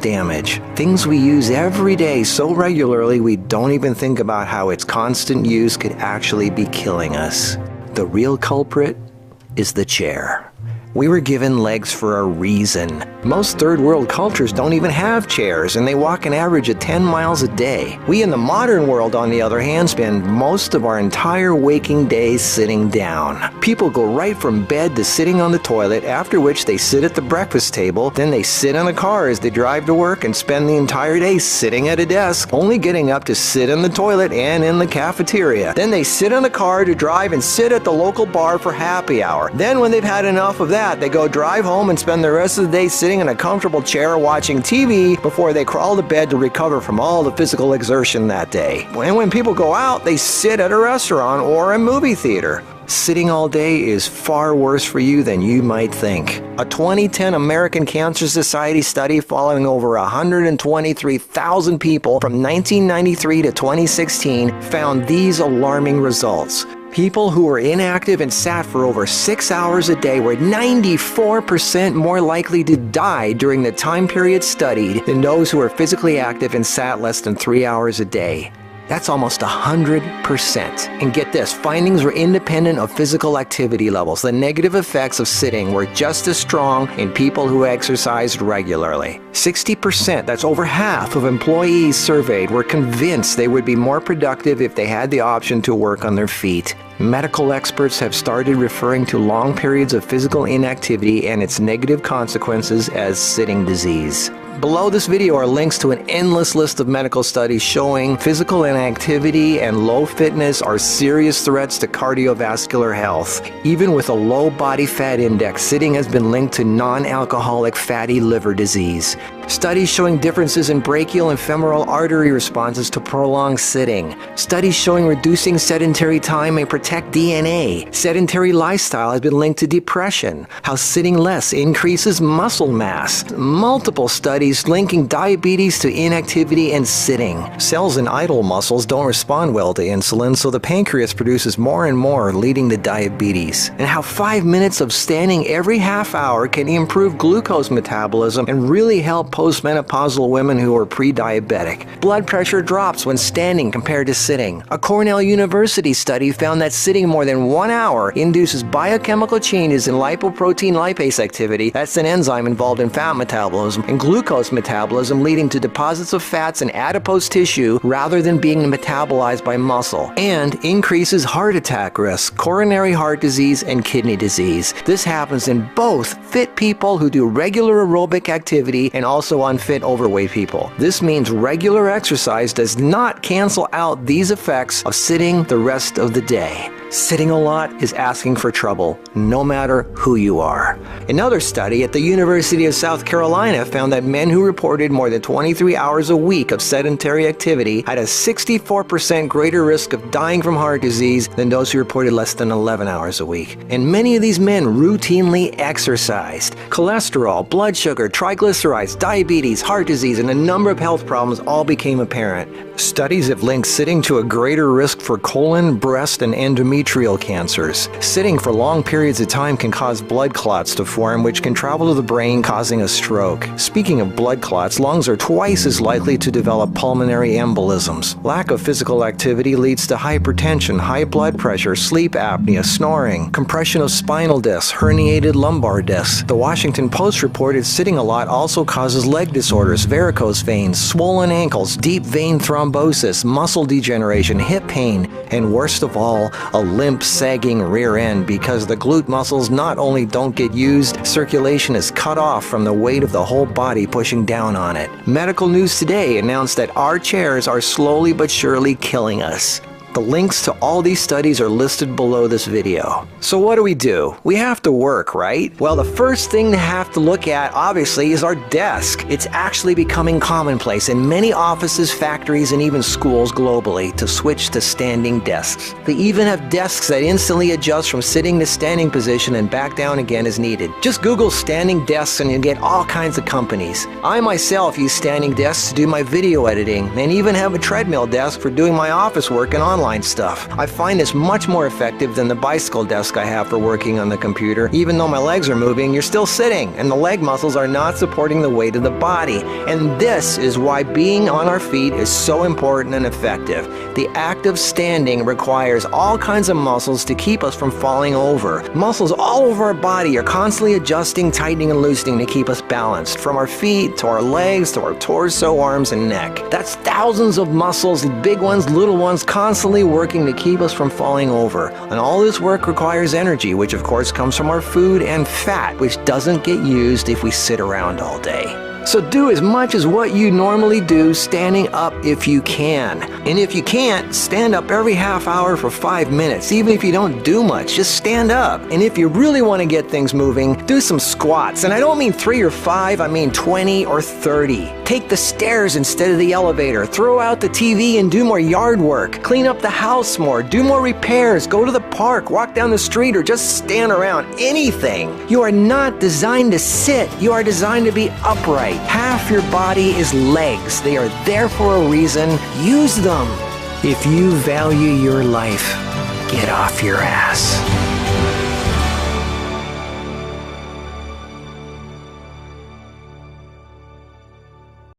damage. Things we use every day so regularly we don't even think about how its constant use could actually be killing us. The real culprit is the chair. We were given legs for a reason. Most third world cultures don't even have chairs, and they walk an average of 10 miles a day. We in the modern world, on the other hand, spend most of our entire waking days sitting down. People go right from bed to sitting on the toilet, after which they sit at the breakfast table, then they sit in a car as they drive to work and spend the entire day sitting at a desk, only getting up to sit in the toilet and in the cafeteria. Then they sit in a car to drive and sit at the local bar for happy hour. Then when they've had enough of that, they go drive home and spend the rest of the day sitting in a comfortable chair watching TV before they crawl to bed to recover from all the physical exertion that day. And when people go out, they sit at a restaurant or a movie theater. Sitting all day is far worse for you than you might think. A 2010 American Cancer Society study following over 123,000 people from 1993 to 2016 found these alarming results. People who were inactive and sat for over 6 hours a day were 94% more likely to die during the time period studied than those who were physically active and sat less than 3 hours a day. That's almost 100%. And get this, findings were independent of physical activity levels. The negative effects of sitting were just as strong in people who exercised regularly. 60%, that's over half of employees surveyed, were convinced they would be more productive if they had the option to work on their feet. Medical experts have started referring to long periods of physical inactivity and its negative consequences as sitting disease. Below this video are links to an endless list of medical studies showing physical inactivity and low fitness are serious threats to cardiovascular health. Even with a low body fat index, sitting has been linked to non-alcoholic fatty liver disease. Studies showing differences in brachial and femoral artery responses to prolonged sitting. Studies showing reducing sedentary time may protect DNA. Sedentary lifestyle has been linked to depression. How sitting less increases muscle mass. Multiple studies linking diabetes to inactivity and sitting. Cells in idle muscles don't respond well to insulin, so the pancreas produces more and more, leading to diabetes. And how 5 minutes of standing every half hour can improve glucose metabolism and really help postmenopausal women who are pre-diabetic. Blood pressure drops when standing compared to sitting. A Cornell University study found that sitting more than 1 hour induces biochemical changes in lipoprotein lipase activity, that's an enzyme involved in fat metabolism, and glucose metabolism, leading to deposits of fats in adipose tissue rather than being metabolized by muscle, and increases heart attack risk, coronary heart disease, and kidney disease. This happens in both fit people who do regular aerobic activity and also unfit overweight people. This means regular exercise does not cancel out these effects of sitting the rest of the day. Sitting a lot is asking for trouble, no matter who you are. Another study at the University of South Carolina found that men who reported more than 23 hours a week of sedentary activity had a 64% greater risk of dying from heart disease than those who reported less than 11 hours a week. And many of these men routinely exercised. Cholesterol, blood sugar, triglycerides, diabetes, heart disease, and a number of health problems all became apparent. Studies have linked sitting to a greater risk for colon, breast, and endometrial cancers. Sitting for long periods of time can cause blood clots to form, which can travel to the brain, causing a stroke. Speaking of blood clots, lungs are twice as likely to develop pulmonary embolisms. Lack of physical activity leads to hypertension, high blood pressure, sleep apnea, snoring, compression of spinal discs, herniated lumbar discs. The Washington Post reported sitting a lot also causes leg disorders, varicose veins, swollen ankles, deep vein thrombosis, muscle degeneration, hip pain, and worst of all, a limp, sagging rear end because the glute muscles not only don't get used, circulation is cut off from the weight of the whole body pushing down on it. Medical News Today announced that our chairs are slowly but surely killing us. The links to all these studies are listed below this video. So what do? We have to work, right? Well, the first thing to have to look at, obviously, is our desk. It's actually becoming commonplace in many offices, factories, and even schools globally to switch to standing desks. They even have desks that instantly adjust from sitting to standing position and back down again as needed. Just Google standing desks and you'll get all kinds of companies. I myself use standing desks to do my video editing and even have a treadmill desk for doing my office work and online online stuff. I find this much more effective than the bicycle desk I have for working on the computer. Even though my legs are moving, you're still sitting, and the leg muscles are not supporting the weight of the body. And this is why being on our feet is so important and effective. The act of standing requires all kinds of muscles to keep us from falling over. Muscles all over our body are constantly adjusting, tightening, and loosening to keep us balanced, from our feet to our legs to our torso, arms, and neck. That's thousands of muscles, big ones, little ones, constantly working to keep us from falling over. And all this work requires energy, which of course comes from our food, and fat, which doesn't get used if we sit around all day. So do as much as what you normally do, standing up if you can. And if you can't, stand up every half hour for 5 minutes. Even if you don't do much, just stand up. And if you really want to get things moving, do some squats. And I don't mean 3 or 5, I mean 20 or 30. Take the stairs instead of the elevator. Throw out the TV and do more yard work. Clean up the house more. Do more repairs. Go to the park. Walk down the street, or just stand around. Anything. You are not designed to sit. You are designed to be upright. Half your body is legs. They are there for a reason. Use them. If you value your life, get off your ass.